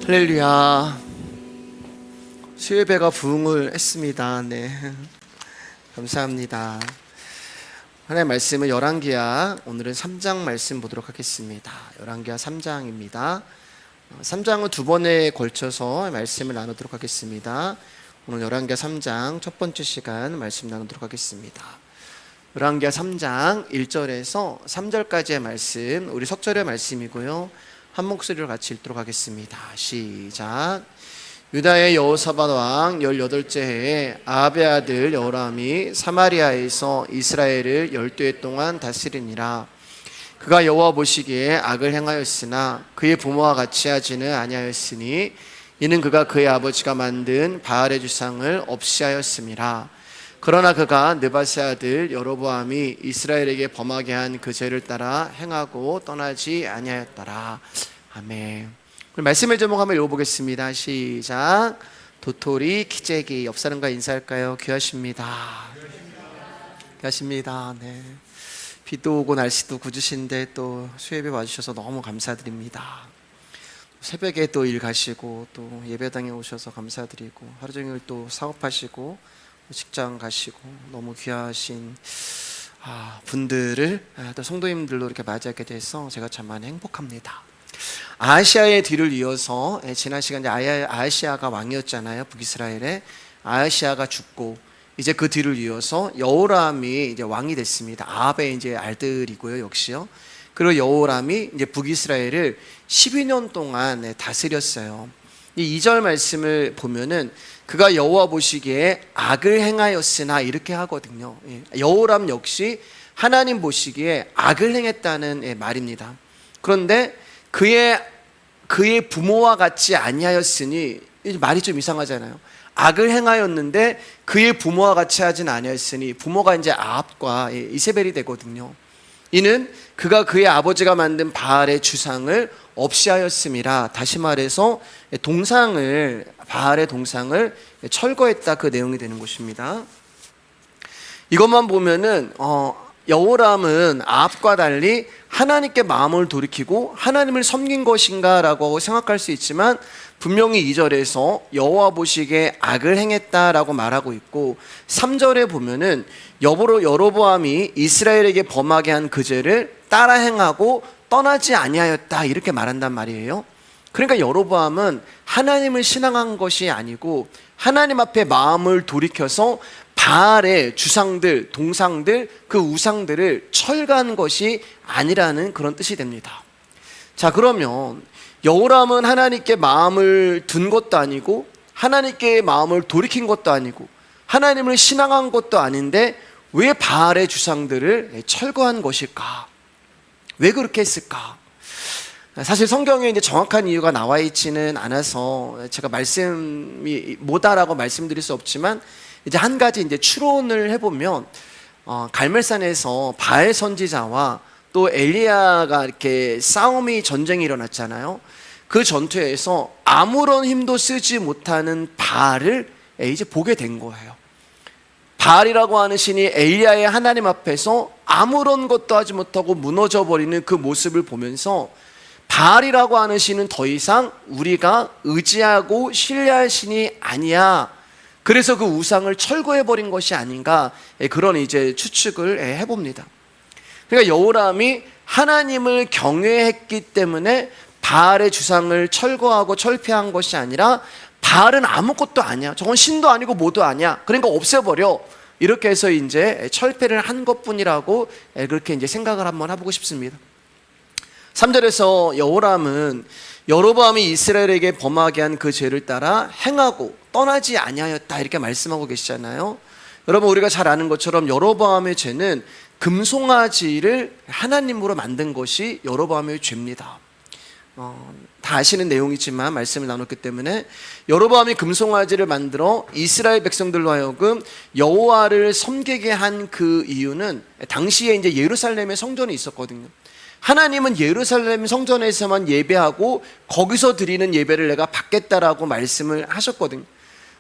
할렐루야. 수요예배가 부흥을 했습니다. 네, 감사합니다. 하나님의 말씀은 열왕기하, 오늘은 3장 말씀 보도록 하겠습니다. 열왕기하 3장입니다. 3장은 두 번에 걸쳐서 말씀을 나누도록 하겠습니다. 오늘 열왕기하 3장 첫 번째 시간 말씀 나누도록 하겠습니다. 열왕기하 3장 1절에서 3절까지의 말씀, 우리 석절의 말씀이고요. 한 목소리로 같이 읽도록 하겠습니다. 시작. 유다의 여호사밧 왕 18째 해에 아합의 아들 여호람이 사마리아에서 이스라엘을 12해 동안 다스리니라. 그가 여호와 보시기에 악을 행하였으나 그의 부모와 같이 하지는 아니하였으니 이는 그가 그의 아버지가 만든 바알의 주상을 없이 하였음이라. 그러나 그가 느밧의 아들 여로보암이 이스라엘에게 범하게 한 그 죄를 따라 행하고 떠나지 아니하였더라. 아멘. 말씀의 제목 한번 읽어보겠습니다. 시작. 도토리 키재기. 옆 사람과 인사할까요? 귀하십니다. 귀하십니다. 네. 비도 오고 날씨도 궂으신데 또 수요예배 와주셔서 너무 감사드립니다. 새벽에 또 일 가시고 또 예배당에 오셔서 감사드리고 하루 종일 또 사업하시고 직장 가시고 너무 귀하신 분들을 또 성도님들로 이렇게 맞이하게 돼서 제가 참 많이 행복합니다. 아하시아의 뒤를 이어서 지난 시간에 아하시아가 왕이었잖아요. 북이스라엘에. 아하시아가 죽고 이제 그 뒤를 이어서 여호람이 이제 왕이 됐습니다. 아합의 이제 알들이고요, 역시요. 그리고 여호람이 이제 북이스라엘을 12년 동안 다스렸어요. 이 2절 말씀을 보면은 그가 여호와 보시기에 악을 행하였으나 이렇게 하거든요. 여호람 역시 하나님 보시기에 악을 행했다는 말입니다. 그런데 그의 부모와 같이 아니하였으니, 말이 좀 이상하잖아요. 악을 행하였는데 그의 부모와 같이 하진 아니하였으니, 부모가 이제 아합과 이세벨이 되거든요. 이는 그가 그의 아버지가 만든 바알의 주상을 없이 하였음이라. 다시 말해서 바알의 동상을 철거했다, 그 내용이 되는 것입니다. 이것만 보면은 여호람은 아합과 달리 하나님께 마음을 돌이키고 하나님을 섬긴 것인가 라고 생각할 수 있지만, 분명히 2절에서 여호와 보시기에 악을 행했다라고 말하고 있고, 3절에 보면은 여로보암이 이스라엘에게 범하게 한 그 죄를 따라 행하고 떠나지 아니하였다 이렇게 말한단 말이에요. 그러니까 여로보암은 하나님을 신앙한 것이 아니고 하나님 앞에 마음을 돌이켜서 바알의 주상들, 동상들, 그 우상들을 철거한 것이 아니라는 그런 뜻이 됩니다. 자, 그러면 여호람은 하나님께 마음을 둔 것도 아니고 하나님께 마음을 돌이킨 것도 아니고 하나님을 신앙한 것도 아닌데 왜 바알의 주상들을 철거한 것일까? 왜 그렇게 했을까? 사실 성경에 이제 정확한 이유가 나와 있지는 않아서 제가 말씀이 뭐다라고 말씀드릴 수 없지만, 이제 한 가지 이제 추론을 해보면, 갈멜산에서 바알 선지자와 또 엘리야가 이렇게 전쟁이 일어났잖아요. 그 전투에서 아무런 힘도 쓰지 못하는 바알을 이제 보게 된 거예요. 바알이라고 하는 신이 엘리야의 하나님 앞에서 아무런 것도 하지 못하고 무너져 버리는 그 모습을 보면서, 바알이라고 하는 신은 더 이상 우리가 의지하고 신뢰할 신이 아니야. 그래서 그 우상을 철거해 버린 것이 아닌가, 그런 이제 추측을 해봅니다. 그러니까 여호람이 하나님을 경외했기 때문에 바알의 주상을 철거하고 철폐한 것이 아니라, 바알은 아무것도 아니야, 저건 신도 아니고 뭐도 아니야, 그러니까 없애버려, 이렇게 해서 이제 철폐를 한 것뿐이라고 그렇게 이제 생각을 한번 해보고 싶습니다. 3절에서 여호람은 여로보암이 이스라엘에게 범하게 한 그 죄를 따라 행하고 떠나지 아니하였다 이렇게 말씀하고 계시잖아요. 여러분, 우리가 잘 아는 것처럼 여로보암의 죄는 금송아지를 하나님으로 만든 것이 여로보암의 죄입니다. 다 아시는 내용이지만 말씀을 나눴기 때문에, 여로보암이 금송아지를 만들어 이스라엘 백성들로 하여금 여호와를 섬기게 한 그 이유는, 당시에 이제 예루살렘에 성전이 있었거든요. 하나님은 예루살렘 성전에서만 예배하고 거기서 드리는 예배를 내가 받겠다라고 말씀을 하셨거든요.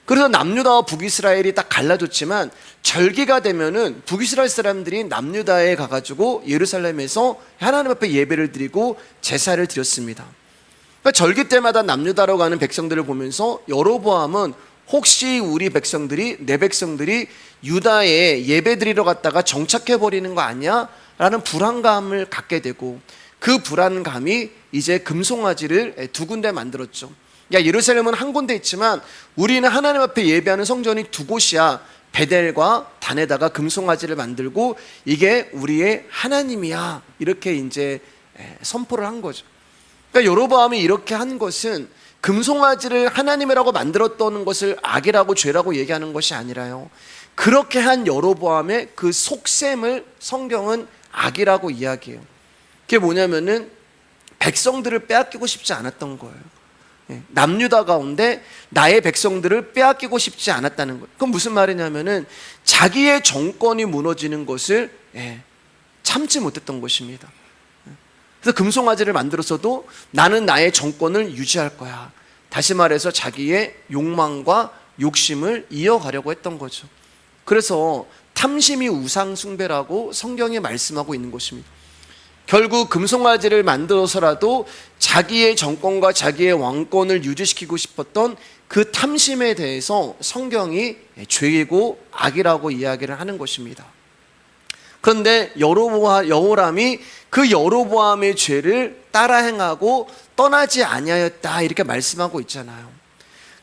그래서 남유다와 북이스라엘이 딱 갈라졌지만, 절기가 되면은 북이스라엘 사람들이 남유다에 가가지고 예루살렘에서 하나님 앞에 예배를 드리고 제사를 드렸습니다. 그러니까 절기 때마다 남유다로 가는 백성들을 보면서 여로보암은 혹시 우리 백성들이, 내 백성들이 유다에 예배드리러 갔다가 정착해 버리는 거 아니야? 라는 불안감을 갖게 되고, 그 불안감이 이제 금송아지를 두 군데 만들었죠. 야, 예루살렘은 한 군데 있지만 우리는 하나님 앞에 예배하는 성전이 두 곳이야. 베델과 단에다가 금송아지를 만들고 이게 우리의 하나님이야. 이렇게 이제 선포를 한 거죠. 그러니까 여로보암이 이렇게 한 것은 금송아지를 하나님이라고 만들었던 것을 악이라고 죄라고 얘기하는 것이 아니라요, 그렇게 한 여로보암의 그 속셈을 성경은 악이라고 이야기해요. 그게 뭐냐면은 백성들을 빼앗기고 싶지 않았던 거예요. 남유다 가운데 나의 백성들을 빼앗기고 싶지 않았다는 거예요. 그건 무슨 말이냐면은 자기의 정권이 무너지는 것을 참지 못했던 것입니다. 그래서 금송아지를 만들었어도 나는 나의 정권을 유지할 거야. 다시 말해서 자기의 욕망과 욕심을 이어가려고 했던 거죠. 그래서 탐심이 우상 숭배라고 성경이 말씀하고 있는 것입니다. 결국 금송아지를 만들어서라도 자기의 정권과 자기의 왕권을 유지시키고 싶었던 그 탐심에 대해서 성경이 죄이고 악이라고 이야기를 하는 것입니다. 그런데 여호람이 그 여로보암의 죄를 따라 행하고 떠나지 아니하였다, 이렇게 말씀하고 있잖아요.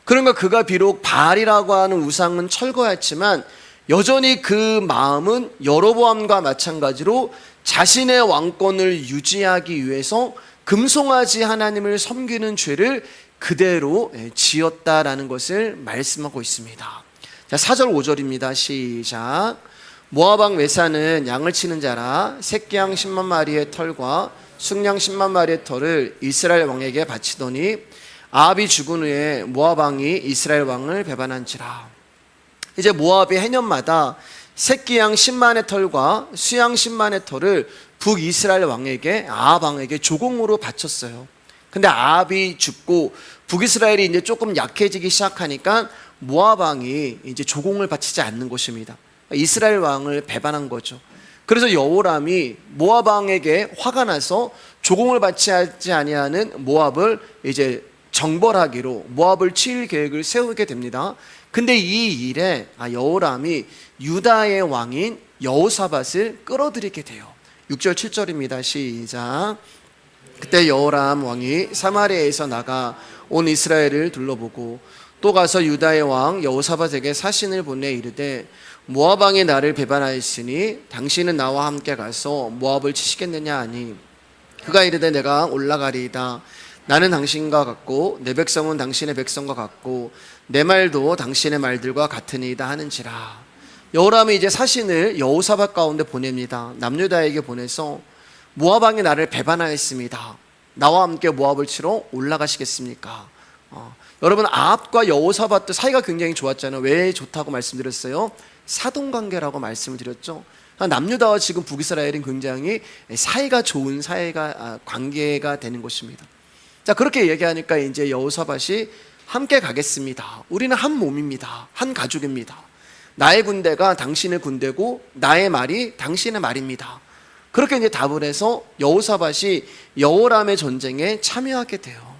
그러니까 그가 비록 바알이라고 하는 우상은 철거했지만 여전히 그 마음은 여로보암과 마찬가지로 자신의 왕권을 유지하기 위해서 금송아지 하나님을 섬기는 죄를 그대로 지었다라는 것을 말씀하고 있습니다. 자, 4절 5절입니다. 시작. 모압 왕 웨사는 양을 치는 자라 새끼양 10만 마리의 털과 순양 10만 마리의 털을 이스라엘 왕에게 바치더니 아합이 죽은 후에 모압 왕이 이스라엘 왕을 배반한지라. 이제 모압이 해년마다 새끼양 10만의 털과 수양 10만의 털을 북이스라엘 왕에게, 아합 왕에게 조공으로 바쳤어요. 근데 아합이 죽고 북이스라엘이 이제 조금 약해지기 시작하니까 모압 왕이 이제 조공을 바치지 않는 것입니다. 이스라엘 왕을 배반한 거죠. 그래서 여호람이 모압 왕에게 화가 나서 조공을 바치지 아니하는 모압을 이제 정벌하기로 모압을 칠 계획을 세우게 됩니다. 근데 이 일에 여호람이 유다의 왕인 여호사밧을 끌어들이게 돼요. 6절 7절입니다. 시작. 그때 여호람 왕이 사마리아에서 나가 온 이스라엘을 둘러보고 또 가서 유다의 왕 여호사밧에게 사신을 보내 이르되 모압 왕이 나를 배반하였으니 당신은 나와 함께 가서 모압을 치시겠느냐 하니 그가 이르되 내가 올라가리이다. 나는 당신과 같고 내 백성은 당신의 백성과 같고 내 말도 당신의 말들과 같으니이다 하는지라. 여호람이 이제 사신을 여호사밧 가운데 보냅니다. 남유다에게 보내서 모압 왕이 나를 배반하였습니다. 나와 함께 모압을 치러 올라가시겠습니까? 여러분, 아합과 여호사밧도 사이가 굉장히 좋았잖아요. 왜 좋다고 말씀드렸어요? 사돈관계라고 말씀을 드렸죠. 남유다와 지금 북이스라엘은 굉장히 사이가 좋은 관계가 되는 것입니다. 자, 그렇게 얘기하니까 이제 여호사밧이 함께 가겠습니다. 우리는 한 몸입니다. 한 가족입니다. 나의 군대가 당신의 군대고 나의 말이 당신의 말입니다. 그렇게 이제 답을 해서 여호사밧이 여호람의 전쟁에 참여하게 돼요.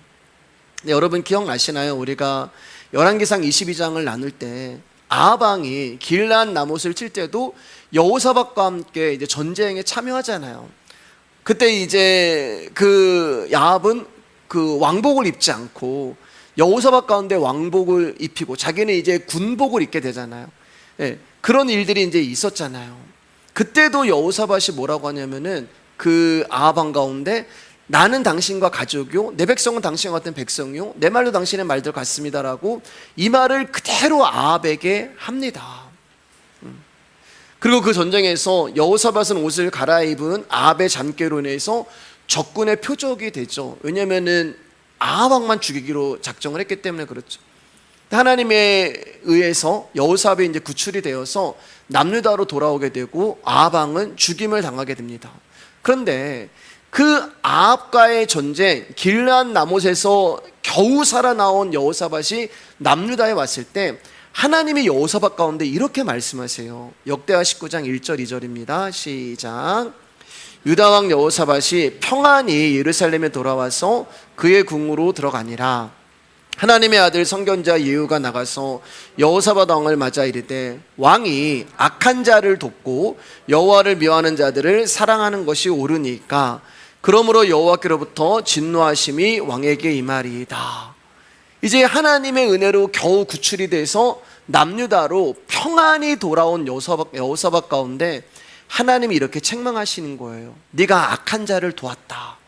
네, 여러분 기억나시나요? 우리가 열왕기상 22장을 나눌 때 아합 왕이 길르앗 라못을 칠 때도 여호사밧과 함께 이제 전쟁에 참여하잖아요. 그때 이제 그 아합은 그 왕복을 입지 않고 여호사밧 가운데 왕복을 입히고 자기는 이제 군복을 입게 되잖아요. 예, 그런 일들이 이제 있었잖아요. 그때도 여호사밧이 뭐라고 하냐면은 그 아합 왕 가운데 나는 당신과 가족이요 내 백성은 당신과 같은 백성이요 내 말도 당신의 말들 같습니다라고 이 말을 그대로 아합에게 합니다. 그리고 그 전쟁에서 여호사밧은 옷을 갈아입은 아합의 잠깨로 인해서 적군의 표적이 되죠. 왜냐하면은 아합 왕만 죽이기로 작정을 했기 때문에 그렇죠. 하나님에 의해서 여호사밧이 이제 구출이 되어서 남유다로 돌아오게 되고 아합 왕은 죽임을 당하게 됩니다. 그런데 그 아합과의 전쟁 길르앗 라못에서 겨우 살아나온 여호사밧이 남유다에 왔을 때 하나님이 여호사밧 가운데 이렇게 말씀하세요. 역대하 19장 1절 2절입니다. 시작. 유다 왕 여호사밧이 평안히 예루살렘에 돌아와서 그의 궁으로 들어가니라. 하나님의 아들 선견자 예후가 나가서 여호사밧 왕을 맞아 이르되 왕이 악한 자를 돕고 여호와를 미워하는 자들을 사랑하는 것이 옳으니까 그러므로 여호와께로부터 진노하심이 왕에게 임하리이다. 이제 하나님의 은혜로 겨우 구출이 돼서 남유다로 평안히 돌아온 여호사밧 가운데 하나님이 이렇게 책망하시는 거예요. 네가 악한 자를 도왔다.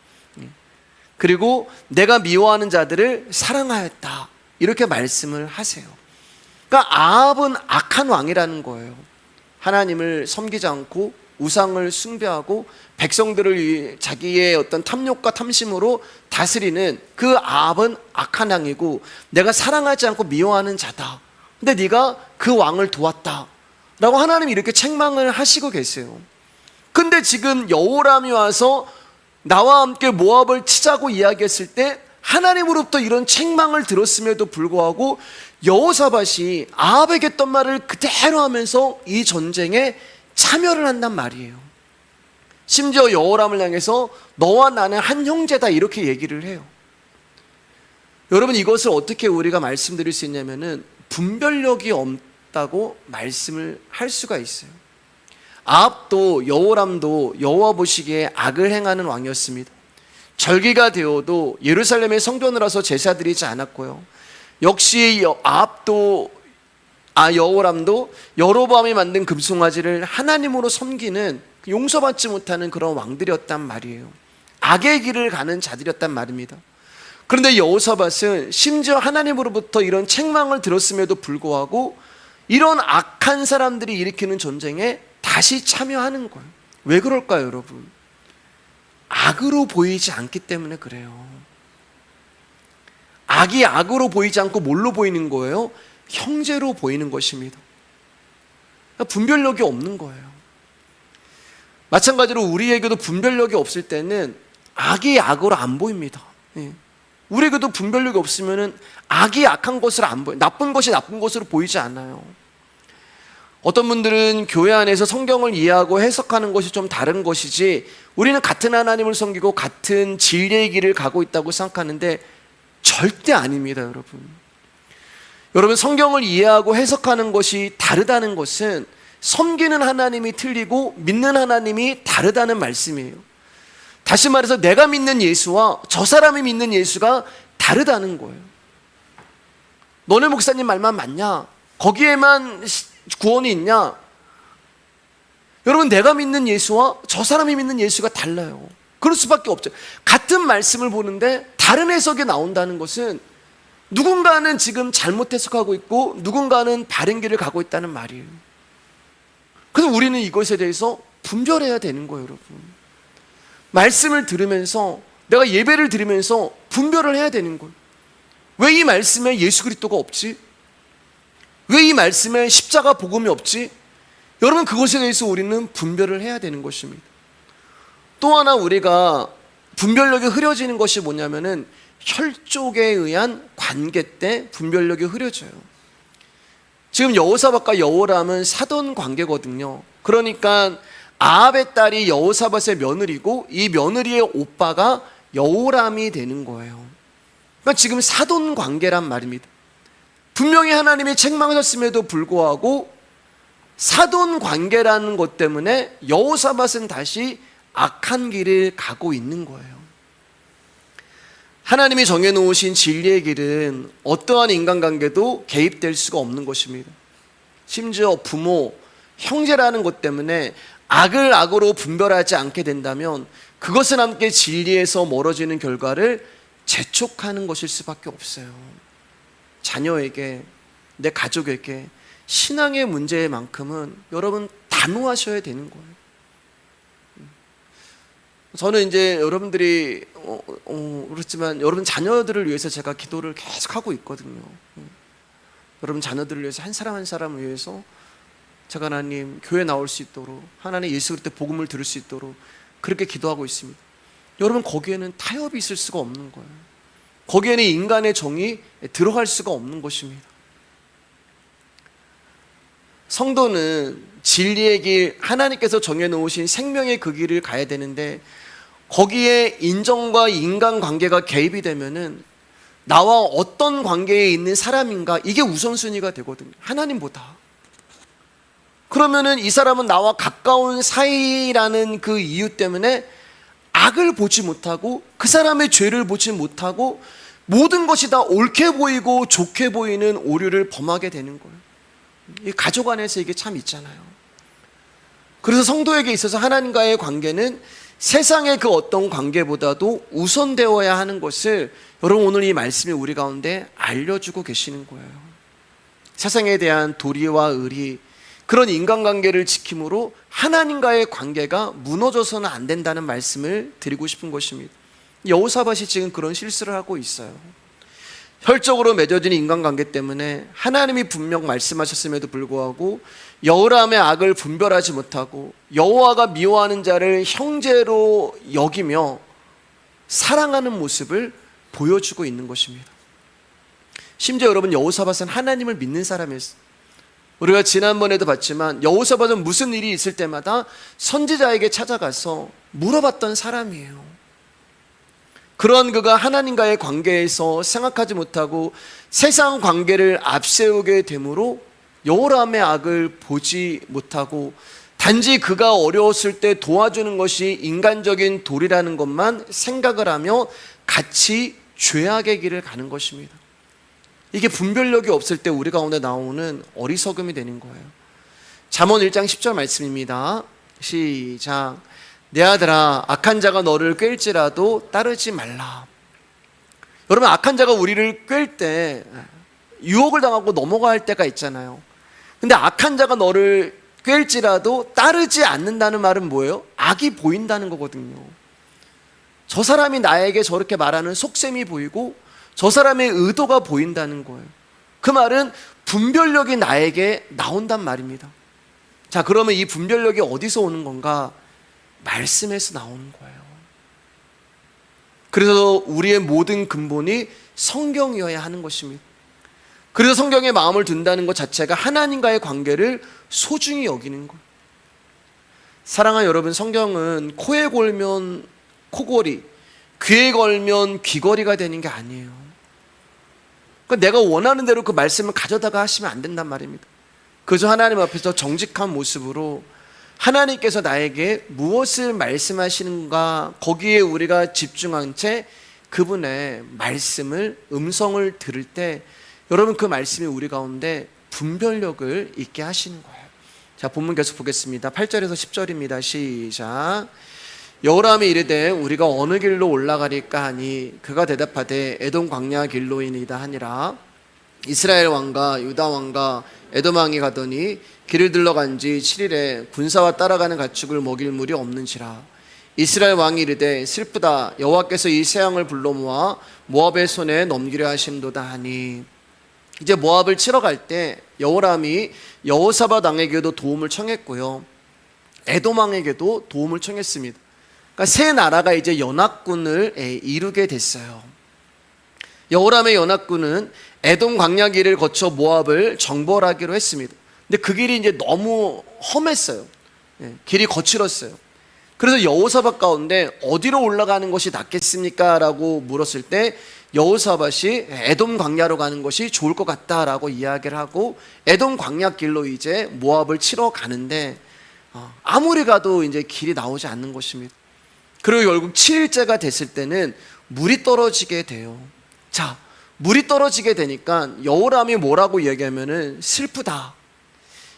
그리고 내가 미워하는 자들을 사랑하였다. 이렇게 말씀을 하세요. 그러니까 아합은 악한 왕이라는 거예요. 하나님을 섬기지 않고 우상을 숭배하고 백성들을 자기의 어떤 탐욕과 탐심으로 다스리는 그 아합은 악한 왕이고 내가 사랑하지 않고 미워하는 자다. 근데 네가 그 왕을 도왔다 라고 하나님이 이렇게 책망을 하시고 계세요. 근데 지금 여호람이 와서 나와 함께 모압을 치자고 이야기했을 때 하나님으로부터 이런 책망을 들었음에도 불구하고 여호사밧이 아합에게 했던 말을 그대로 하면서 이 전쟁에 참여를 한단 말이에요. 심지어 여호람을 향해서 너와 나는 한 형제다 이렇게 얘기를 해요. 여러분, 이것을 어떻게 우리가 말씀드릴 수 있냐면은 분별력이 없다고 말씀을 할 수가 있어요. 아합도 여호람도 여호와 보시기에 악을 행하는 왕이었습니다. 절기가 되어도 예루살렘에 성전을 와서 제사 드리지 않았고요. 역시 여호람도 여로보암이 만든 금송아지를 하나님으로 섬기는 용서받지 못하는 그런 왕들이었단 말이에요. 악의 길을 가는 자들이었단 말입니다. 그런데 여호사밧은 심지어 하나님으로부터 이런 책망을 들었음에도 불구하고 이런 악한 사람들이 일으키는 전쟁에 다시 참여하는 거예요. 왜 그럴까요, 여러분? 악으로 보이지 않기 때문에 그래요. 악이 악으로 보이지 않고 뭘로 보이는 거예요? 형제로 보이는 것입니다. 분별력이 없는 거예요. 마찬가지로 우리에게도 분별력이 없을 때는 악이 악으로 안 보입니다. 우리에게도 분별력이 없으면 악이 악한 것을 안 보여요. 나쁜 것이 나쁜 것으로 보이지 않아요. 어떤 분들은 교회 안에서 성경을 이해하고 해석하는 것이 좀 다른 것이지 우리는 같은 하나님을 섬기고 같은 진리의 길을 가고 있다고 생각하는데 절대 아닙니다, 여러분. 여러분, 성경을 이해하고 해석하는 것이 다르다는 것은 섬기는 하나님이 틀리고 믿는 하나님이 다르다는 말씀이에요. 다시 말해서 내가 믿는 예수와 저 사람이 믿는 예수가 다르다는 거예요. 너네 목사님 말만 맞냐? 거기에만 구원이 있냐? 여러분, 내가 믿는 예수와 저 사람이 믿는 예수가 달라요. 그럴 수밖에 없죠. 같은 말씀을 보는데 다른 해석이 나온다는 것은 누군가는 지금 잘못 해석하고 있고 누군가는 바른 길을 가고 있다는 말이에요. 그래서 우리는 이것에 대해서 분별해야 되는 거예요, 여러분. 말씀을 들으면서 내가 예배를 드리면서 분별을 해야 되는 거예요. 왜 이 말씀에 예수 그리스도가 없지? 왜 이 말씀에 십자가 복음이 없지? 여러분, 그것에 대해서 우리는 분별을 해야 되는 것입니다. 또 하나 우리가 분별력이 흐려지는 것이 뭐냐면은 혈족에 의한 관계 때 분별력이 흐려져요. 지금 여호사밧과 여호람은 사돈 관계거든요. 그러니까 아합의 딸이 여호사밧의 며느리고 이 며느리의 오빠가 여호람이 되는 거예요. 그러니까 지금 사돈 관계란 말입니다. 분명히 하나님이 책망하셨음에도 불구하고 사돈 관계라는 것 때문에 여호사밧은 다시 악한 길을 가고 있는 거예요. 하나님이 정해놓으신 진리의 길은 어떠한 인간관계도 개입될 수가 없는 것입니다. 심지어 부모, 형제라는 것 때문에 악을 악으로 분별하지 않게 된다면 그것은 함께 진리에서 멀어지는 결과를 재촉하는 것일 수밖에 없어요. 자녀에게, 내 가족에게 신앙의 문제만큼은 여러분 단호하셔야 되는 거예요. 저는 이제 여러분들이 그렇지만 여러분 자녀들을 위해서 제가 기도를 계속 하고 있거든요. 여러분 자녀들을 위해서 한 사람 한 사람을 위해서 제가 하나님 교회 나올 수 있도록, 하나님 예수 그리스도 복음을 들을 수 있도록 그렇게 기도하고 있습니다. 여러분, 거기에는 타협이 있을 수가 없는 거예요. 거기에는 인간의 정이 들어갈 수가 없는 것입니다. 성도는 진리의 길, 하나님께서 정해놓으신 생명의 그 길을 가야 되는데 거기에 인정과 인간관계가 개입이 되면은 나와 어떤 관계에 있는 사람인가, 이게 우선순위가 되거든요, 하나님보다. 그러면은 이 사람은 나와 가까운 사이라는 그 이유 때문에 악을 보지 못하고 그 사람의 죄를 보지 못하고 모든 것이 다 옳게 보이고 좋게 보이는 오류를 범하게 되는 거예요. 이 가족 안에서 이게 참 있잖아요. 그래서 성도에게 있어서 하나님과의 관계는 세상의 그 어떤 관계보다도 우선되어야 하는 것을 여러분 오늘 이 말씀이 우리 가운데 알려주고 계시는 거예요. 세상에 대한 도리와 의리, 그런 인간관계를 지킴으로 하나님과의 관계가 무너져서는 안 된다는 말씀을 드리고 싶은 것입니다. 여호사밧이 지금 그런 실수를 하고 있어요. 혈적으로 맺어진 인간관계 때문에 하나님이 분명 말씀하셨음에도 불구하고 여호람의 악을 분별하지 못하고 여호와가 미워하는 자를 형제로 여기며 사랑하는 모습을 보여주고 있는 것입니다. 심지어 여러분, 여호사밧은 하나님을 믿는 사람이었어요. 우리가 지난번에도 봤지만 여호사밧은 무슨 일이 있을 때마다 선지자에게 찾아가서 물어봤던 사람이에요. 그런 그가 하나님과의 관계에서 생각하지 못하고 세상 관계를 앞세우게 되므로 여호람의 악을 보지 못하고 단지 그가 어려웠을 때 도와주는 것이 인간적인 도리라는 것만 생각을 하며 같이 죄악의 길을 가는 것입니다. 이게 분별력이 없을 때 우리 가운데 나오는 어리석음이 되는 거예요. 잠언 1장 10절 말씀입니다. 시작. 내 아들아, 악한 자가 너를 꿰일지라도 따르지 말라. 여러분, 악한 자가 우리를 꿰일 때 유혹을 당하고 넘어갈 때가 있잖아요. 근데 악한 자가 너를 꿰일지라도 따르지 않는다는 말은 뭐예요? 악이 보인다는 거거든요. 저 사람이 나에게 저렇게 말하는 속셈이 보이고 저 사람의 의도가 보인다는 거예요. 그 말은 분별력이 나에게 나온단 말입니다. 자, 그러면 이 분별력이 어디서 오는 건가? 말씀에서 나오는 거예요. 그래서 우리의 모든 근본이 성경이어야 하는 것입니다. 그래서 성경에 마음을 둔다는 것 자체가 하나님과의 관계를 소중히 여기는 거예요. 사랑하는 여러분, 성경은 코에 걸면 코걸이, 귀에 걸면 귀걸이가 되는 게 아니에요. 그러니까 내가 원하는 대로 그 말씀을 가져다가 하시면 안 된단 말입니다. 그저 하나님 앞에서 정직한 모습으로 하나님께서 나에게 무엇을 말씀하시는가, 거기에 우리가 집중한 채 그분의 말씀을, 음성을 들을 때 여러분, 그 말씀이 우리 가운데 분별력을 있게 하시는 거예요. 자, 본문 계속 보겠습니다. 8절에서 10절입니다. 시작. 여호람이 이르되 우리가 어느 길로 올라가리까 하니 그가 대답하되 에돔 광야 길로이니이다 하니라. 이스라엘 왕과 유다 왕과 에돔 왕이 가더니 길을 들러간 지 7일에 군사와 따라가는 가축을 먹일 물이 없는지라. 이스라엘 왕이 이르되 슬프다, 여호와께서 이 세 왕을 불러 모아 모압의 손에 넘기려 하심도다 하니. 이제 모압을 치러 갈 때 여호람이 여호사밧 왕에게도 도움을 청했고요, 에돔 왕에게도 도움을 청했습니다. 그러니까 세 나라가 이제 연합군을 이루게 됐어요. 여호람의 연합군은 에돔 광야 길을 거쳐 모압을 정벌하기로 했습니다. 근데 그 길이 이제 너무 험했어요. 길이 거칠었어요. 그래서 여호사밧 가운데 어디로 올라가는 것이 낫겠습니까? 라고 물었을 때 여호사밧이 에돔 광야로 가는 것이 좋을 것 같다라고 이야기를 하고 에돔 광야 길로 이제 모압을 치러 가는데 아무리 가도 이제 길이 나오지 않는 것입니다. 그리고 결국 7일째가 됐을 때는 물이 떨어지게 돼요. 자, 물이 떨어지게 되니까 여호람이 뭐라고 얘기하면은 슬프다,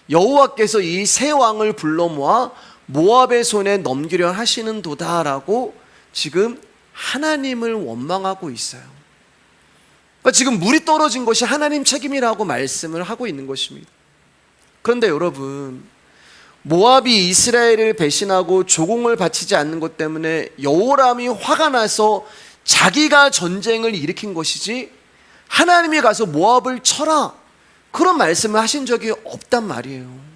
여호와께서 이 세 왕을 불러 모아 모압의 손에 넘기려 하시는 도다라고 지금 하나님을 원망하고 있어요. 그러니까 지금 물이 떨어진 것이 하나님 책임이라고 말씀을 하고 있는 것입니다. 그런데 여러분, 모압이 이스라엘을 배신하고 조공을 바치지 않는 것 때문에 여호람이 화가 나서 자기가 전쟁을 일으킨 것이지 하나님이 가서 모압을 쳐라, 그런 말씀을 하신 적이 없단 말이에요.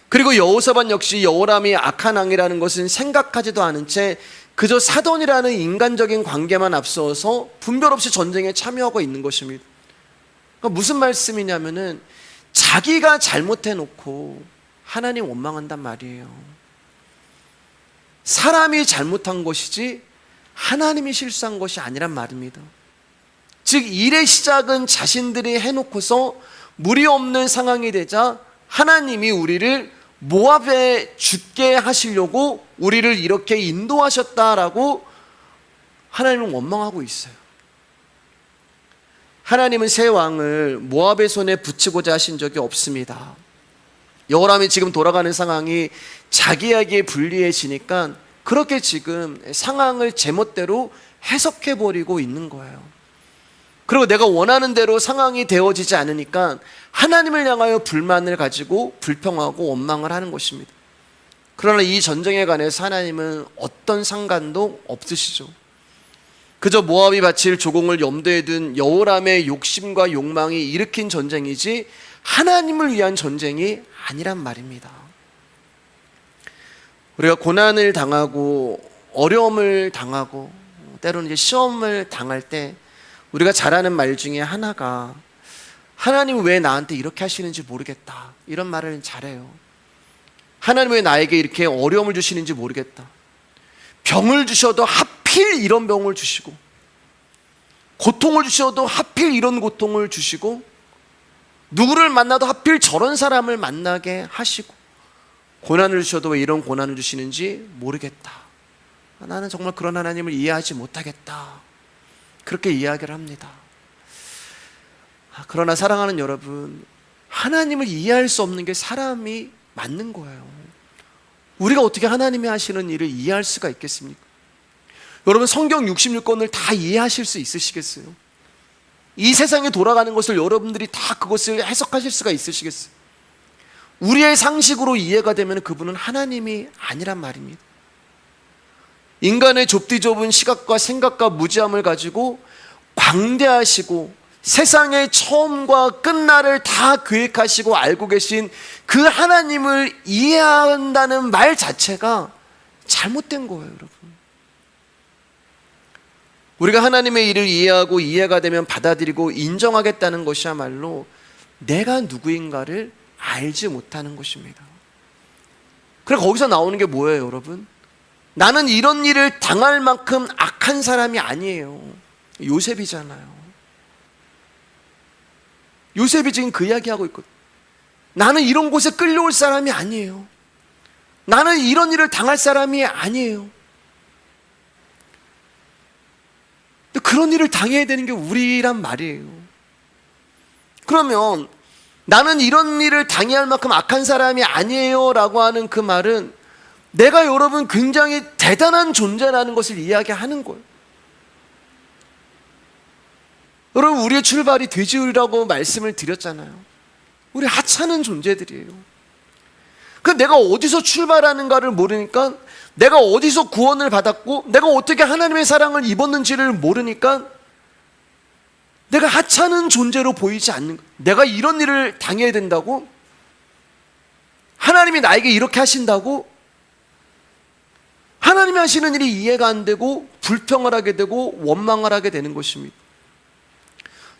그리고 여호사밧 역시 여호람이 악한 왕이라는 것은 생각하지도 않은 채 그저 사돈이라는 인간적인 관계만 앞서서 분별 없이 전쟁에 참여하고 있는 것입니다. 그러니까 무슨 말씀이냐면은 자기가 잘못해놓고 하나님 원망한단 말이에요. 사람이 잘못한 것이지 하나님이 실수한 것이 아니란 말입니다. 즉 일의 시작은 자신들이 해놓고서 물이 없는 상황이 되자 하나님이 우리를 모압에 죽게 하시려고 우리를 이렇게 인도하셨다라고 하나님은 원망하고 있어요. 하나님은 새 왕을 모압의 손에 붙이고자 하신 적이 없습니다. 여호람이 지금 돌아가는 상황이 자기에게 불리해지니까 그렇게 지금 상황을 제멋대로 해석해버리고 있는 거예요. 그리고 내가 원하는 대로 상황이 되어지지 않으니까 하나님을 향하여 불만을 가지고 불평하고 원망을 하는 것입니다. 그러나 이 전쟁에 관해서 하나님은 어떤 상관도 없으시죠. 그저 모압이 바칠 조공을 염두에 둔 여호람의 욕심과 욕망이 일으킨 전쟁이지 하나님을 위한 전쟁이 아니란 말입니다. 우리가 고난을 당하고 어려움을 당하고 때로는 이제 시험을 당할 때 우리가 잘하는 말 중에 하나가 하나님 왜 나한테 이렇게 하시는지 모르겠다, 이런 말을 잘해요. 하나님 왜 나에게 이렇게 어려움을 주시는지 모르겠다. 병을 주셔도 하필 이런 병을 주시고, 고통을 주셔도 하필 이런 고통을 주시고, 누구를 만나도 하필 저런 사람을 만나게 하시고, 고난을 주셔도 왜 이런 고난을 주시는지 모르겠다. 나는 정말 그런 하나님을 이해하지 못하겠다. 그렇게 이야기를 합니다. 그러나 사랑하는 여러분, 하나님을 이해할 수 없는 게 사람이 맞는 거예요. 우리가 어떻게 하나님이 하시는 일을 이해할 수가 있겠습니까? 여러분, 성경 66권을 다 이해하실 수 있으시겠어요? 이 세상에 돌아가는 것을 여러분들이 다 그것을 해석하실 수가 있으시겠어요? 우리의 상식으로 이해가 되면 그분은 하나님이 아니란 말입니다. 인간의 좁디 좁은 시각과 생각과 무지함을 가지고 광대하시고 세상의 처음과 끝날을 다 계획하시고 알고 계신 그 하나님을 이해한다는 말 자체가 잘못된 거예요, 여러분. 우리가 하나님의 일을 이해하고 이해가 되면 받아들이고 인정하겠다는 것이야말로 내가 누구인가를 알지 못하는 것입니다. 그래, 거기서 나오는 게 뭐예요, 여러분? 나는 이런 일을 당할 만큼 악한 사람이 아니에요. 요셉이잖아요. 요셉이 지금 그 이야기하고 있거든요. 나는 이런 곳에 끌려올 사람이 아니에요. 나는 이런 일을 당할 사람이 아니에요. 근데 그런 일을 당해야 되는 게 우리란 말이에요. 그러면 나는 이런 일을 당해야 할 만큼 악한 사람이 아니에요 라고 하는 그 말은 내가 여러분 굉장히 대단한 존재라는 것을 이야기하는 거예요. 여러분, 우리의 출발이 돼지우리라고 말씀을 드렸잖아요. 우리 하찮은 존재들이에요. 그 내가 어디서 출발하는가를 모르니까, 내가 어디서 구원을 받았고 내가 어떻게 하나님의 사랑을 입었는지를 모르니까 내가 하찮은 존재로 보이지 않는 거예요. 내가 이런 일을 당해야 된다고? 하나님이 나에게 이렇게 하신다고? 하나님이 하시는 일이 이해가 안 되고 불평을 하게 되고 원망을 하게 되는 것입니다.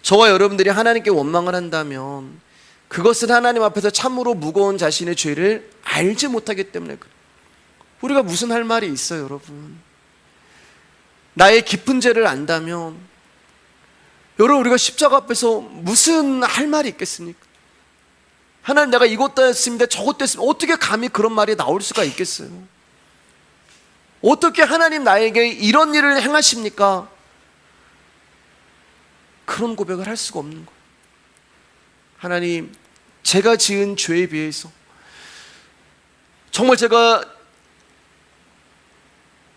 저와 여러분들이 하나님께 원망을 한다면 그것은 하나님 앞에서 참으로 무거운 자신의 죄를 알지 못하기 때문에 그래요. 우리가 무슨 할 말이 있어요, 여러분? 나의 깊은 죄를 안다면 여러분, 우리가 십자가 앞에서 무슨 할 말이 있겠습니까? 하나님, 내가 이것도 했습니다, 저것도 했습니다. 어떻게 감히 그런 말이 나올 수가 있겠어요? 어떻게 하나님 나에게 이런 일을 행하십니까? 그런 고백을 할 수가 없는 거예요. 하나님, 제가 지은 죄에 비해서 정말 제가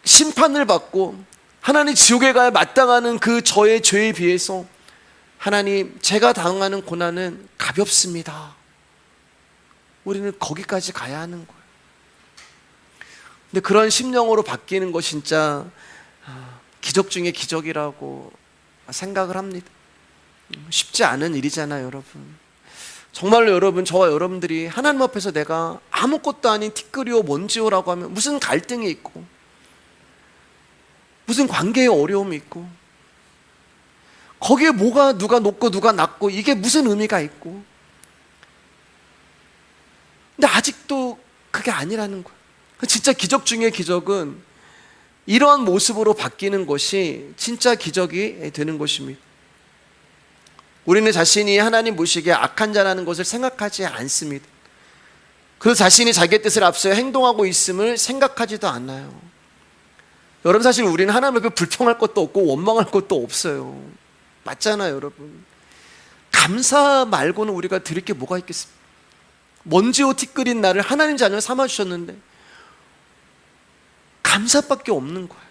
심판을 받고 하나님 지옥에 가야 마땅하는 그 저의 죄에 비해서 하나님, 제가 당하는 고난은 가볍습니다. 우리는 거기까지 가야 하는 거예요. 근데 그런 심령으로 바뀌는 거 진짜 기적 중에 기적이라고 생각을 합니다. 쉽지 않은 일이잖아요, 여러분. 정말로 여러분, 저와 여러분들이 하나님 앞에서 내가 아무것도 아닌 티끌이요 먼지요라고 하면 무슨 갈등이 있고 무슨 관계의 어려움이 있고 거기에 뭐가 누가 높고 누가 낮고 이게 무슨 의미가 있고, 근데 아직 아직도 그게 아니라는 거예요. 진짜 기적 중에 기적은 이러한 모습으로 바뀌는 것이 진짜 기적이 되는 것입니다. 우리는 자신이 하나님 보시기에 악한 자라는 것을 생각하지 않습니다. 그 자신이 자기의 뜻을 앞서 행동하고 있음을 생각하지도 않아요. 여러분, 사실 우리는 하나님 앞에 불평할 것도 없고 원망할 것도 없어요. 맞잖아요, 여러분. 감사 말고는 우리가 드릴 게 뭐가 있겠습니까? 먼지옷 티끌인 나를 하나님 자녀 삼아주셨는데 감사밖에 없는 거예요.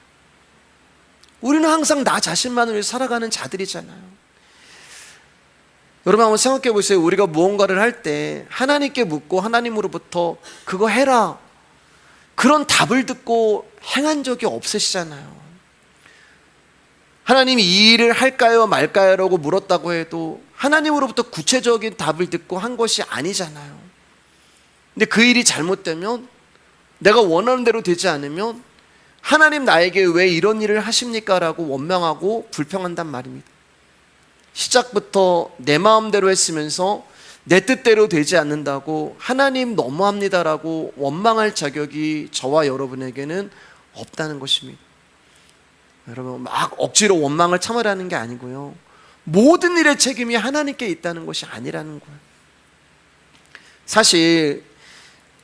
우리는 항상 나 자신만을 위해 살아가는 자들이잖아요. 여러분, 한번 생각해 보세요. 우리가 무언가를 할 때 하나님께 묻고 하나님으로부터 그거 해라, 그런 답을 듣고 행한 적이 없으시잖아요. 하나님이 이 일을 할까요 말까요 라고 물었다고 해도 하나님으로부터 구체적인 답을 듣고 한 것이 아니잖아요. 근데 그 일이 잘못되면, 내가 원하는 대로 되지 않으면 하나님 나에게 왜 이런 일을 하십니까? 라고 원망하고 불평한단 말입니다. 시작부터 내 마음대로 했으면서 내 뜻대로 되지 않는다고 하나님 너무합니다라고 원망할 자격이 저와 여러분에게는 없다는 것입니다. 여러분, 막 억지로 원망을 참으라는 게 아니고요, 모든 일의 책임이 하나님께 있다는 것이 아니라는 거예요. 사실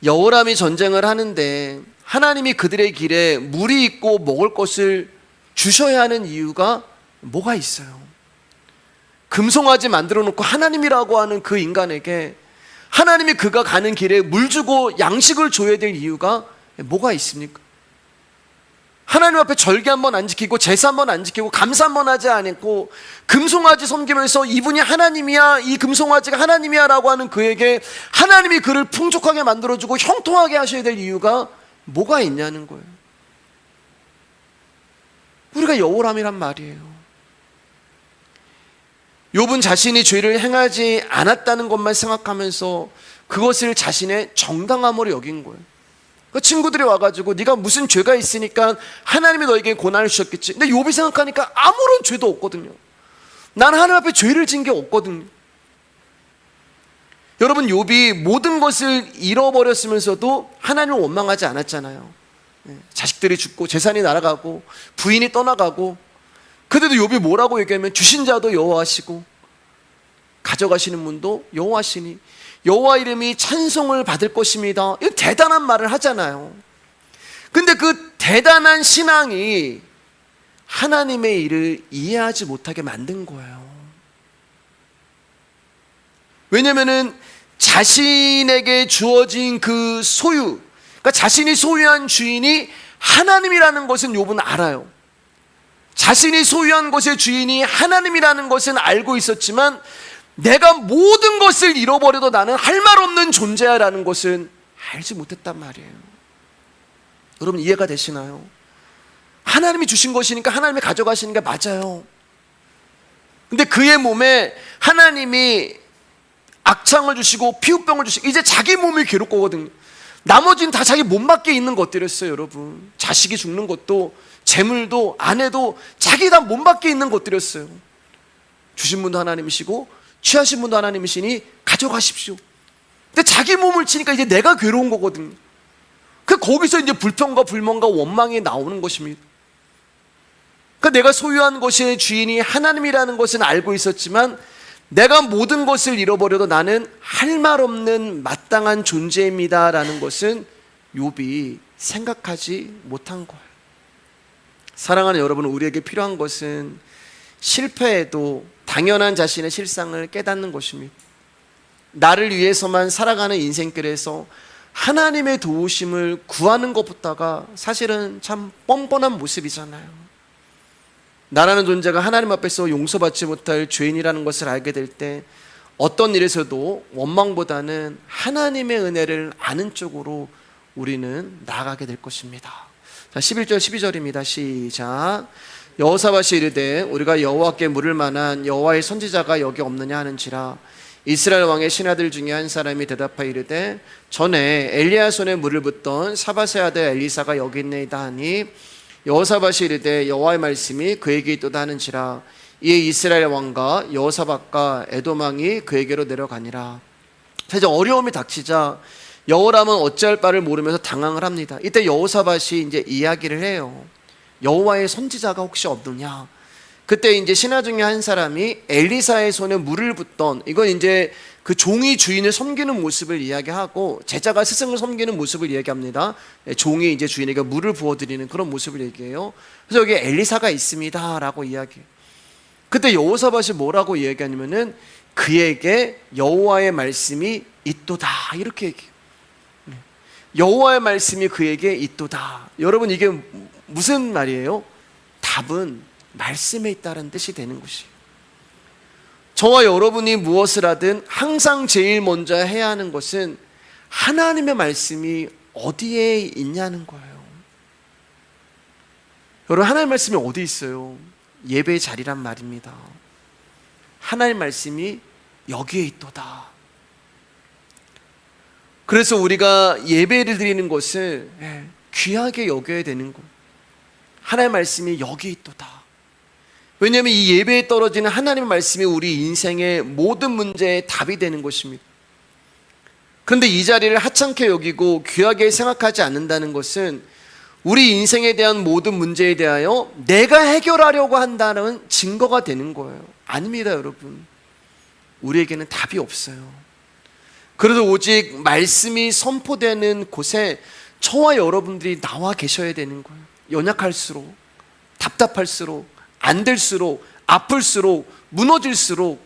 여호람이 전쟁을 하는데 하나님이 그들의 길에 물이 있고 먹을 것을 주셔야 하는 이유가 뭐가 있어요? 금송아지 만들어 놓고 하나님이라고 하는 그 인간에게 하나님이 그가 가는 길에 물 주고 양식을 줘야 될 이유가 뭐가 있습니까? 하나님 앞에 절기 한번 안 지키고 제사 한번 안 지키고 감사 한번 하지 않고 금송아지 섬기면서 이분이 하나님이야, 이 금송아지가 하나님이야 라고 하는 그에게 하나님이 그를 풍족하게 만들어주고 형통하게 하셔야 될 이유가 뭐가 있냐는 거예요. 우리가 여호람이란 말이에요. 욥은 자신이 죄를 행하지 않았다는 것만 생각하면서 그것을 자신의 정당함으로 여긴 거예요. 그 친구들이 와가지고 네가 무슨 죄가 있으니까 하나님이 너에게 고난을 주셨겠지. 근데 욥이 생각하니까 아무런 죄도 없거든요. 나는 하나님 앞에 죄를 진 게 없거든요. 여러분, 욥이 모든 것을 잃어버렸으면서도 하나님을 원망하지 않았잖아요. 자식들이 죽고 재산이 날아가고 부인이 떠나가고, 그래도 욥이 뭐라고 얘기하면 주신 자도 여호와시고 가져가시는 분도 여호와시니 여호와 이름이 찬송을 받을 것입니다. 이 대단한 말을 하잖아요. 근데 그 대단한 신앙이 하나님의 일을 이해하지 못하게 만든 거예요. 왜냐면은 자신에게 주어진 그 소유, 그러니까 자신이 소유한 주인이 하나님이라는 것은 욥은 알아요. 자신이 소유한 것의 주인이 하나님이라는 것은 알고 있었지만 내가 모든 것을 잃어버려도 나는 할 말 없는 존재야 라는 것은 알지 못했단 말이에요. 여러분, 이해가 되시나요? 하나님이 주신 것이니까 하나님이 가져가시는 게 맞아요. 근데 그의 몸에 하나님이 악창을 주시고 피부병을 주시고 이제 자기 몸이 괴롭 거거든요. 나머지는 다 자기 몸밖에 있는 것들이었어요. 여러분, 자식이 죽는 것도 재물도 아내도 자기 다 몸밖에 있는 것들이었어요. 주신 분도 하나님이시고 취하신 분도 하나님이시니 가져가십시오. 근데 자기 몸을 치니까 이제 내가 괴로운 거거든요. 거기서 이제 불평과 불만과 원망이 나오는 것입니다. 그러니까 내가 소유한 것의 주인이 하나님이라는 것은 알고 있었지만 내가 모든 것을 잃어버려도 나는 할 말 없는 마땅한 존재입니다 라는 것은 욥이 생각하지 못한 거예요. 사랑하는 여러분, 우리에게 필요한 것은 실패해도 당연한 자신의 실상을 깨닫는 것입니다. 나를 위해서만 살아가는 인생길에서 하나님의 도우심을 구하는 것부터가 사실은 참 뻔뻔한 모습이잖아요. 나라는 존재가 하나님 앞에서 용서받지 못할 죄인이라는 것을 알게 될 때 어떤 일에서도 원망보다는 하나님의 은혜를 아는 쪽으로 우리는 나아가게 될 것입니다. 자, 11절 12절입니다. 시작. 여호사밧이 이르되 우리가 여호와께 물을 만한 여호와의 선지자가 여기 없느냐 하는지라. 이스라엘 왕의 신하들 중에 한 사람이 대답하여 이르되 전에 엘리야 손에 물을 붓던 사밧의 아들 엘리사가 여기 있나이다 하니 여호사밧이 이르되 여호와의 말씀이 그에게 있도다 하는지라. 이에 이스라엘 왕과 여호사밧과 에돔 왕이 그에게로 내려가니라. 이제 어려움이 닥치자 여호람은 어찌할 바를 모르면서 당황을 합니다. 이때 여호사밧이 이제 이야기를 해요. 여호와의 선지자가 혹시 없느냐? 그때 이제 신하 중에 한 사람이 엘리사의 손에 물을 붓던, 이건 이제 그 종이 주인을 섬기는 모습을 이야기하고 제자가 스승을 섬기는 모습을 이야기합니다. 종이 이제 주인에게 물을 부어드리는 그런 모습을 얘기해요. 그래서 여기 엘리사가 있습니다라고 이야기해요. 그때 여호사밧이 뭐라고 이야기하냐면은 그에게 여호와의 말씀이 있도다 이렇게 얘기해요. 여호와의 말씀이 그에게 있도다. 여러분, 이게 무슨 말이에요? 답은 말씀에 있다는 뜻이 되는 것이에요. 저와 여러분이 무엇을 하든 항상 제일 먼저 해야 하는 것은 하나님의 말씀이 어디에 있냐는 거예요. 여러분, 하나님의 말씀이 어디 있어요? 예배의 자리란 말입니다. 하나님의 말씀이 여기에 있도다. 그래서 우리가 예배를 드리는 것을 귀하게 여겨야 되는 것. 하나님의 말씀이 여기 있도다. 왜냐하면 이 예배에 떨어지는 하나님의 말씀이 우리 인생의 모든 문제의 답이 되는 것입니다. 그런데 이 자리를 하찮게 여기고 귀하게 생각하지 않는다는 것은 우리 인생에 대한 모든 문제에 대하여 내가 해결하려고 한다는 증거가 되는 거예요. 아닙니다, 여러분. 우리에게는 답이 없어요. 그래서 오직 말씀이 선포되는 곳에 저와 여러분들이 나와 계셔야 되는 거예요. 연약할수록, 답답할수록, 안 될수록, 아플수록, 무너질수록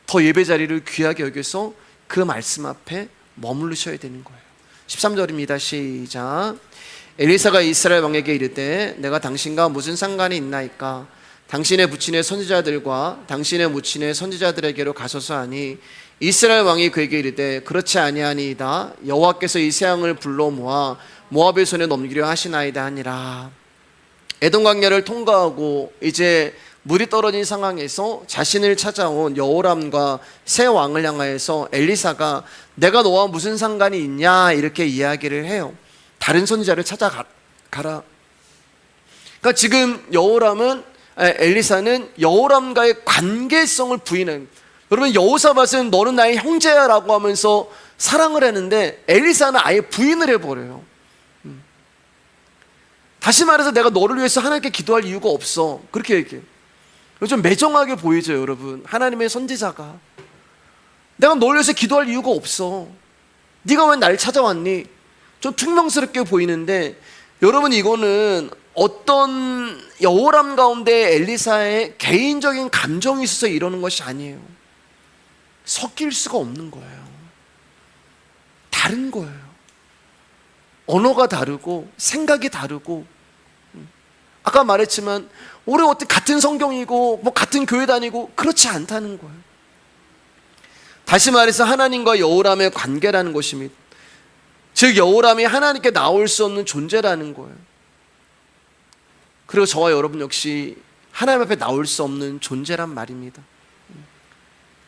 더 예배 자리를 귀하게 여겨서 그 말씀 앞에 머무르셔야 되는 거예요. 13절입니다. 시작. 엘리사가 이스라엘 왕에게 이르되 내가 당신과 무슨 상관이 있나이까? 당신의 부친의 선지자들과 당신의 모친의 선지자들에게로 가소서 하니 이스라엘 왕이 그에게 이르되 그렇지 아니하니이다. 여호와께서 이 세 양을 불러 모아 모압의 손에 넘기려 하시나이다 하니라. 에돔 광야를 통과하고 이제 물이 떨어진 상황에서 자신을 찾아온 여호람과 새 왕을 향하여서 엘리사가 내가 너와 무슨 상관이 있냐 이렇게 이야기를 해요. 다른 선지자를 찾아가라. 그러니까 지금 엘리사는 여호람과의 관계성을 부인해요. 여러분, 여호사밧은 너는 나의 형제야라고 하면서 사랑을 했는데 엘리사는 아예 부인을 해버려요. 다시 말해서 내가 너를 위해서 하나님께 기도할 이유가 없어, 그렇게 얘기해요. 좀 매정하게 보이죠, 여러분. 하나님의 선지자가 내가 너를 위해서 기도할 이유가 없어, 네가 왜 날 찾아왔니? 좀 퉁명스럽게 보이는데 여러분, 이거는 어떤 여호람 가운데 엘리사의 개인적인 감정이 있어서 이러는 것이 아니에요. 섞일 수가 없는 거예요. 다른 거예요. 언어가 다르고 생각이 다르고, 아까 말했지만 우리 어떻게 같은 성경이고 뭐 같은 교회 다니고 그렇지 않다는 거예요. 다시 말해서 하나님과 여호람의 관계라는 것입니다. 즉 여호람이 하나님께 나올 수 없는 존재라는 거예요. 그리고 저와 여러분 역시 하나님 앞에 나올 수 없는 존재란 말입니다.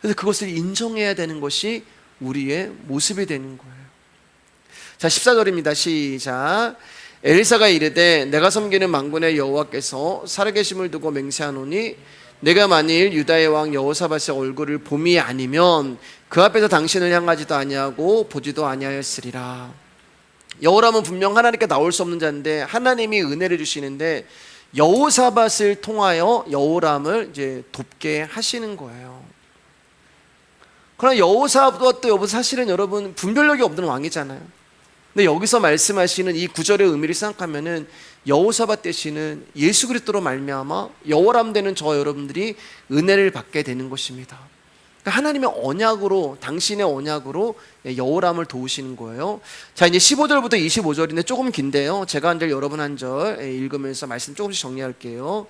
그래서 그것을 인정해야 되는 것이 우리의 모습이 되는 거예요. 자, 14절입니다. 시작. 엘리사가 이르되 내가 섬기는 만군의 여호와께서 살아계심을 두고 맹세하노니 내가 만일 유다의 왕 여호사밧의 얼굴을 봄이 아니면 그 앞에서 당신을 향하지도 아니하고 보지도 아니하였으리라. 여호람은 분명 하나님께 나올 수 없는 자인데 하나님이 은혜를 주시는데 여호사밧을 통하여 여호람을 이제 돕게 하시는 거예요. 그러나 여호사밧도 사실은 여러분 분별력이 없는 왕이잖아요. 근데 여기서 말씀하시는 이 구절의 의미를 생각하면은 여호사밧 대신은 예수 그리스도로 말미암아 여호람 되는 저 여러분들이 은혜를 받게 되는 것입니다. 그러니까 하나님의 언약으로, 당신의 언약으로 여호람을 도우시는 거예요. 자, 이제 15절부터 25절인데 조금 긴데요. 제가 한 절 여러분 한 절 읽으면서 말씀 조금씩 정리할게요.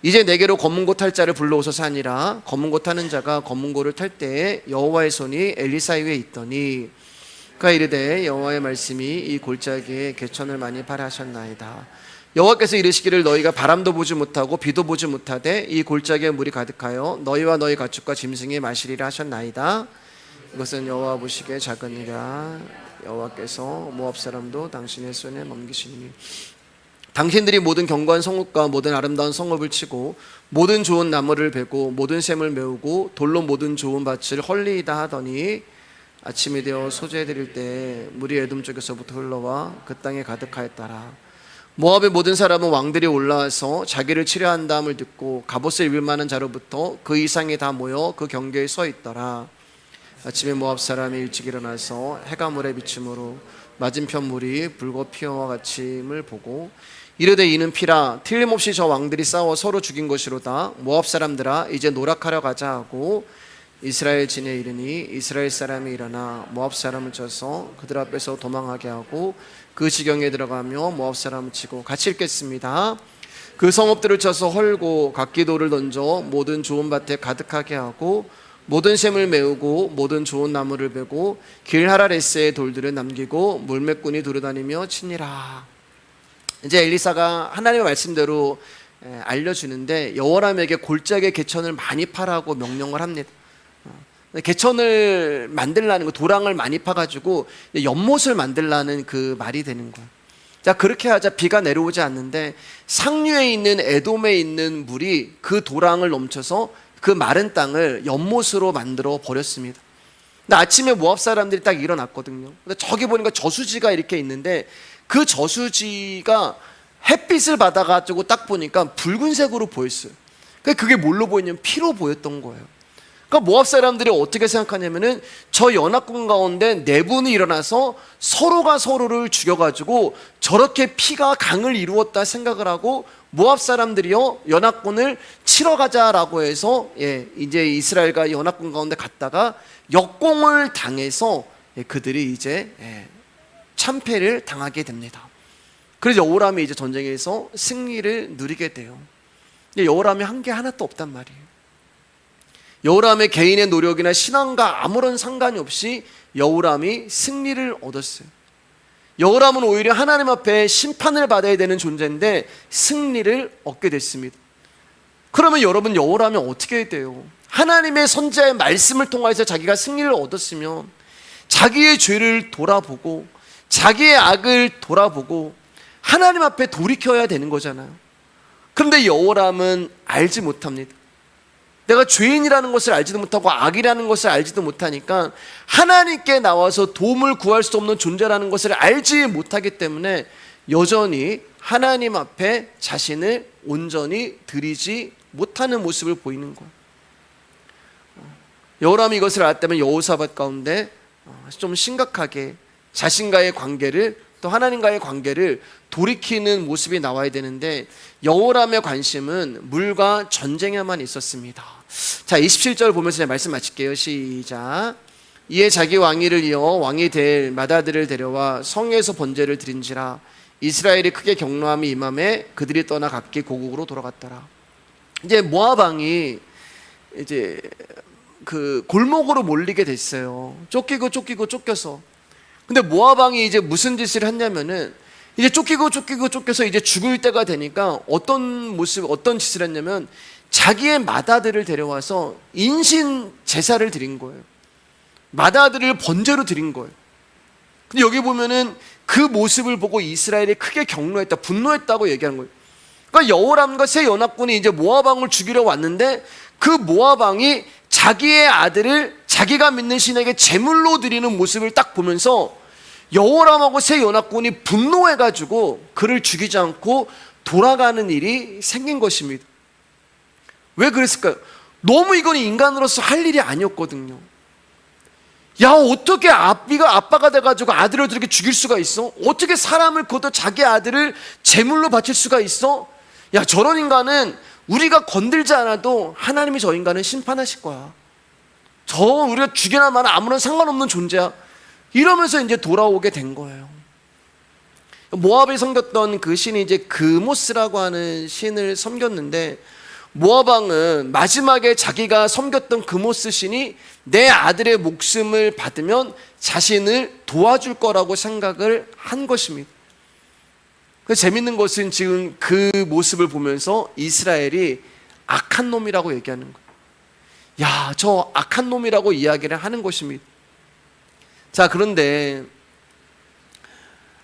이제 내게로 검은고 탈 자를 불러오소서 하니라. 검은고 타는 자가 검은고를 탈 때에 여호와의 손이 엘리사 위에 있더니 그가 이르되 여호와의 말씀이 이 골짜기에 개천을 많이 발하셨나이다. 여호와께서 이르시기를 너희가 바람도 보지 못하고 비도 보지 못하되 이 골짜기에 물이 가득하여 너희와 너희 가축과 짐승이 마시리라 하셨나이다. 이것은 여호와 보시기에 작은 일이라. 여호와께서 모압 사람도 당신의 손에 넘기시니 당신들이 모든 견고한 성읍과 모든 아름다운 성읍을 치고 모든 좋은 나무를 베고 모든 샘을 메우고 돌로 모든 좋은 밭을 헐리이다 하더니 아침이 되어 소재 드릴 때 물이 에돔 쪽에서부터 흘러와 그 땅에 가득하였더라. 모압의 모든 사람은 왕들이 올라와서 자기를 치려 한다함을 듣고 갑옷을 입을 만한 자로부터 그 이상이 다 모여 그 경계에 서 있더라. 아침에 모압 사람이 일찍 일어나서 해가 물에 비침으로 맞은편 물이 불고 피어와 같임을 보고 이르되 이는 피라, 틀림없이 저 왕들이 싸워 서로 죽인 것이로다. 모압 사람들아 이제 노력하러 가자 하고 이스라엘 진에 이르니 이스라엘 사람이 일어나 모압 사람을 쳐서 그들 앞에서 도망하게 하고 그 지경에 들어가며 모압 사람을 치고, 같이 읽겠습니다. 그 성읍들을 쳐서 헐고 각기도를 던져 모든 좋은 밭에 가득하게 하고 모든 샘을 메우고 모든 좋은 나무를 베고 길하라레스의 돌들을 남기고 물매꾼이 두루다니며 치니라. 이제 엘리사가 하나님의 말씀대로 알려주는데 여호람에게 골짜기의 개천을 많이 파라고 명령을 합니다. 개천을 만들라는 거, 도랑을 많이 파가지고 연못을 만들라는 그 말이 되는 거예요. 자, 그렇게 하자 비가 내려오지 않는데 상류에 있는 에돔에 있는 물이 그 도랑을 넘쳐서 그 마른 땅을 연못으로 만들어 버렸습니다. 근데 아침에 모압 사람들이 딱 일어났거든요. 근데 저기 보니까 저수지가 이렇게 있는데 그 저수지가 햇빛을 받아가지고 딱 보니까 붉은색으로 보였어요. 그게 뭘로 보이냐면 피로 보였던 거예요. 그러니까 모압 사람들이 어떻게 생각하냐면은 저 연합군 가운데 네 분이 일어나서 서로가 서로를 죽여가지고 저렇게 피가 강을 이루었다 생각을 하고 모압 사람들이요 연합군을 치러 가자라고 해서 이제 이스라엘과 연합군 가운데 갔다가 역공을 당해서 그들이 이제 참패를 당하게 됩니다. 그래서 여호람이 이제 전쟁에서 승리를 누리게 돼요. 여호람이 한 게 하나도 없단 말이에요. 여호람의 개인의 노력이나 신앙과 아무런 상관이 없이 여호람이 승리를 얻었어요. 여호람은 오히려 하나님 앞에 심판을 받아야 되는 존재인데 승리를 얻게 됐습니다. 그러면 여러분, 여호람이 어떻게 해야 돼요? 하나님의 선지자의 말씀을 통해서 자기가 승리를 얻었으면 자기의 죄를 돌아보고 자기의 악을 돌아보고 하나님 앞에 돌이켜야 되는 거잖아요. 그런데 여호람은 알지 못합니다. 내가 죄인이라는 것을 알지도 못하고 악이라는 것을 알지도 못하니까 하나님께 나와서 도움을 구할 수 없는 존재라는 것을 알지 못하기 때문에 여전히 하나님 앞에 자신을 온전히 드리지 못하는 모습을 보이는 거예요. 여호람이 이것을 알았다면 여호사밧 가운데 좀 심각하게 자신과의 관계를, 또 하나님과의 관계를 돌이키는 모습이 나와야 되는데 여호람의 관심은 물과 전쟁에만 있었습니다. 자, 27절 보면서 제가 말씀 마칠게요. 시작. 이에 자기 왕위를 이어 왕이 될 맏아들을 데려와 성에서 번제를 드린지라. 이스라엘이 크게 경노함이 임함에 그들이 떠나 각기 고국으로 돌아갔더라. 이제 모압 왕이 이제 그 골목으로 몰리게 됐어요. 쫓기고 쫓겨서. 근데 모압 왕이 이제 무슨 짓을 했냐면은 이제 쫓겨서 이제 죽을 때가 되니까 어떤 짓을 했냐면 자기의 맏아들을 데려와서 인신 제사를 드린 거예요. 맏아들을 번제로 드린 거예요. 근데 여기 보면은 그 모습을 보고 이스라엘이 크게 경노했다, 분노했다고 얘기하는 거예요. 그러니까 여호람과 세 연합군이 이제 모압 왕을 죽이려 왔는데 그 모압 왕이 자기의 아들을 자기가 믿는 신에게 제물로 드리는 모습을 딱 보면서 여호람하고 세 연합군이 분노해가지고 그를 죽이지 않고 돌아가는 일이 생긴 것입니다. 왜 그랬을까요? 너무 이건 인간으로서 할 일이 아니었거든요. 야, 어떻게 아빠가 돼가지고 아들을 저렇게 죽일 수가 있어? 어떻게 사람을 걷어 자기 아들을 제물로 바칠 수가 있어? 야, 저런 인간은 우리가 건들지 않아도 하나님이 저 인간을 심판하실 거야. 저 우리가 죽이나 마나 아무런 상관없는 존재야. 이러면서 이제 돌아오게 된 거예요. 모압에 섬겼던 그 신이 이제 그모스라고 하는 신을 섬겼는데 모압 왕은 마지막에 자기가 섬겼던 그모스 신이 내 아들의 목숨을 받으면 자신을 도와줄 거라고 생각을 한 것입니다. 그래서 재밌는 것은 지금 그 모습을 보면서 이스라엘이 악한 놈이라고 얘기하는 거예요. 야, 저 악한 놈이라고 이야기를 하는 것입니다. 자, 그런데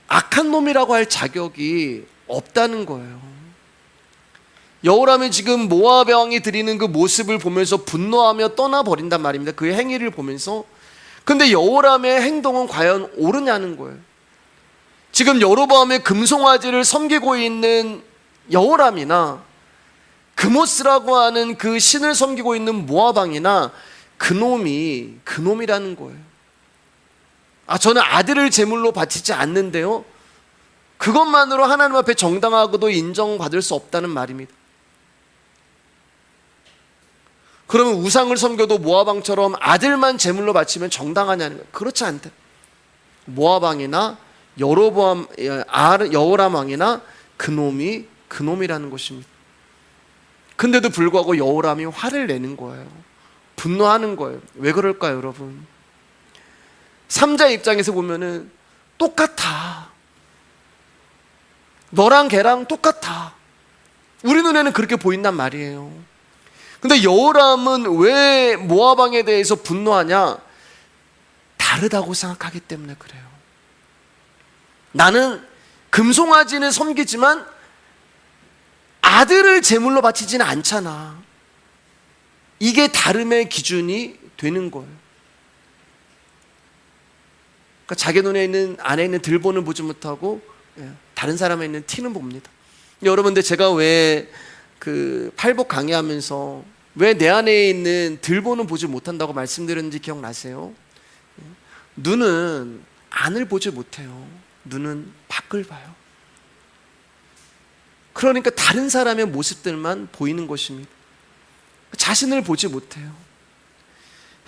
악한 놈이라고 할 자격이 없다는 거예요. 여호람이 지금 모압 왕이 드리는 그 모습을 보면서 분노하며 떠나버린단 말입니다. 그 행위를 보면서. 근데 여호람의 행동은 과연 옳으냐는 거예요. 지금 여로보암의 금송아지를 섬기고 있는 여호람이나 그모스라고 하는 그 신을 섬기고 있는 모압 왕이나 그놈이라는 거예요. 저는 아들을 제물로 바치지 않는데요, 그것만으로 하나님 앞에 정당하고도 인정받을 수 없다는 말입니다. 그러면 우상을 섬겨도 모압 왕처럼 아들만 제물로 바치면 정당하냐는 거예요. 그렇지 않다. 모압 왕이나 여호람 왕이나 그놈이라는 것입니다. 근데도 불구하고 여호람이 화를 내는 거예요. 분노하는 거예요. 왜 그럴까요, 여러분? 3자 입장에서 보면은 똑같아. 너랑 걔랑 똑같아. 우리 눈에는 그렇게 보인단 말이에요. 근데 여호람은 왜 모압 왕에 대해서 분노하냐? 다르다고 생각하기 때문에 그래요. 나는 금송아지는 섬기지만 아들을 제물로 바치지는 않잖아. 이게 다름의 기준이 되는 거예요. 그러니까 자기 눈에 있는 안에 있는 들보는 보지 못하고 다른 사람에 있는 티는 봅니다. 여러분들, 제가 왜 그 팔복 강의하면서 왜 내 안에 있는 들보는 보지 못한다고 말씀드렸는지 기억나세요? 눈은 안을 보지 못해요. 눈은 밖을 봐요. 그러니까 다른 사람의 모습들만 보이는 것입니다. 자신을 보지 못해요.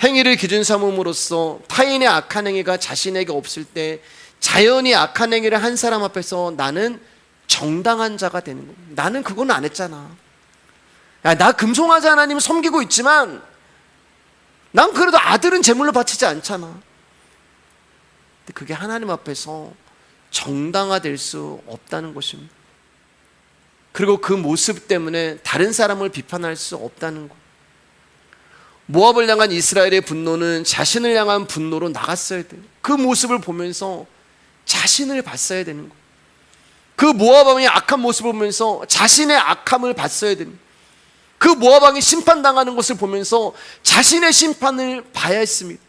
행위를 기준 삼음으로써 타인의 악한 행위가 자신에게 없을 때 자연히 악한 행위를 한 사람 앞에서 나는 정당한 자가 되는 겁니다. 나는 그건 안 했잖아. 나 금송아지 하나님 섬기고 있지만 난 그래도 아들은 제물로 바치지 않잖아. 근데 그게 하나님 앞에서 정당화될 수 없다는 것입니다. 그리고 그 모습 때문에 다른 사람을 비판할 수 없다는 것. 모압을 향한 이스라엘의 분노는 자신을 향한 분노로 나갔어야 돼요. 그 모습을 보면서 자신을 봤어야 되는 것. 그 모압 왕의 악한 모습을 보면서 자신의 악함을 봤어야 됩니다. 그 모압 왕이 심판당하는 것을 보면서 자신의 심판을 봐야 했습니다.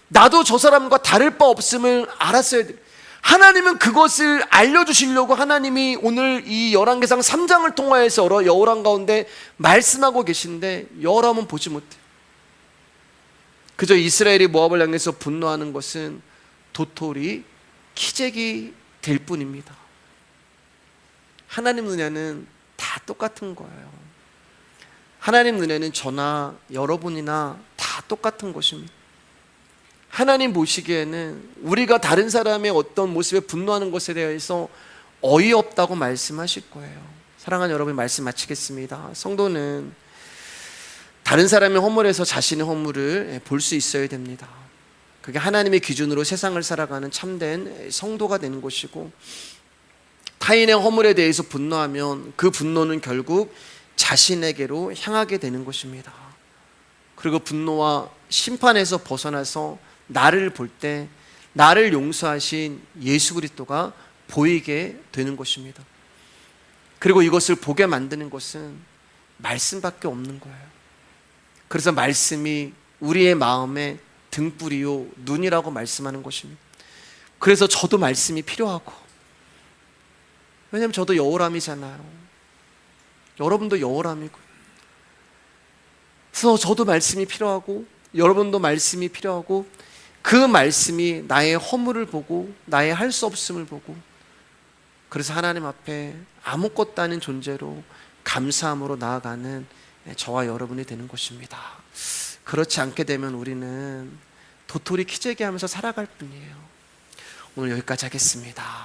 나도 저 사람과 다를 바 없음을 알았어야 돼요. 하나님은 그것을 알려주시려고 하나님이 오늘 이 열왕기상 3장을 통하여서 여호람 가운데 말씀하고 계신데 여호람은 보지 못해요. 그저 이스라엘이 모압을 향해서 분노하는 것은 도토리 키재기 될 뿐입니다. 하나님 눈에는 다 똑같은 거예요. 하나님 눈에는 저나 여러분이나 다 똑같은 것입니다. 하나님 보시기에는 우리가 다른 사람의 어떤 모습에 분노하는 것에 대해서 어이없다고 말씀하실 거예요. 사랑하는 여러분, 말씀 마치겠습니다. 성도는 다른 사람의 허물에서 자신의 허물을 볼 수 있어야 됩니다. 그게 하나님의 기준으로 세상을 살아가는 참된 성도가 되는 것이고, 타인의 허물에 대해서 분노하면 그 분노는 결국 자신에게로 향하게 되는 것입니다. 그리고 분노와 심판에서 벗어나서 나를 볼 때 나를 용서하신 예수 그리스도가 보이게 되는 것입니다. 그리고 이것을 보게 만드는 것은 말씀밖에 없는 거예요. 그래서 말씀이 우리의 마음의 등불이요 눈이라고 말씀하는 것입니다. 그래서 저도 말씀이 필요하고, 왜냐하면 저도 여호람이잖아요. 여러분도 여호람이고, 그래서 저도 말씀이 필요하고 여러분도 말씀이 필요하고, 그 말씀이 나의 허물을 보고 나의 할 수 없음을 보고, 그래서 하나님 앞에 아무것도 아닌 존재로 감사함으로 나아가는 저와 여러분이 되는 것입니다. 그렇지 않게 되면 우리는 도토리 키재기 하면서 살아갈 뿐이에요. 오늘 여기까지 하겠습니다.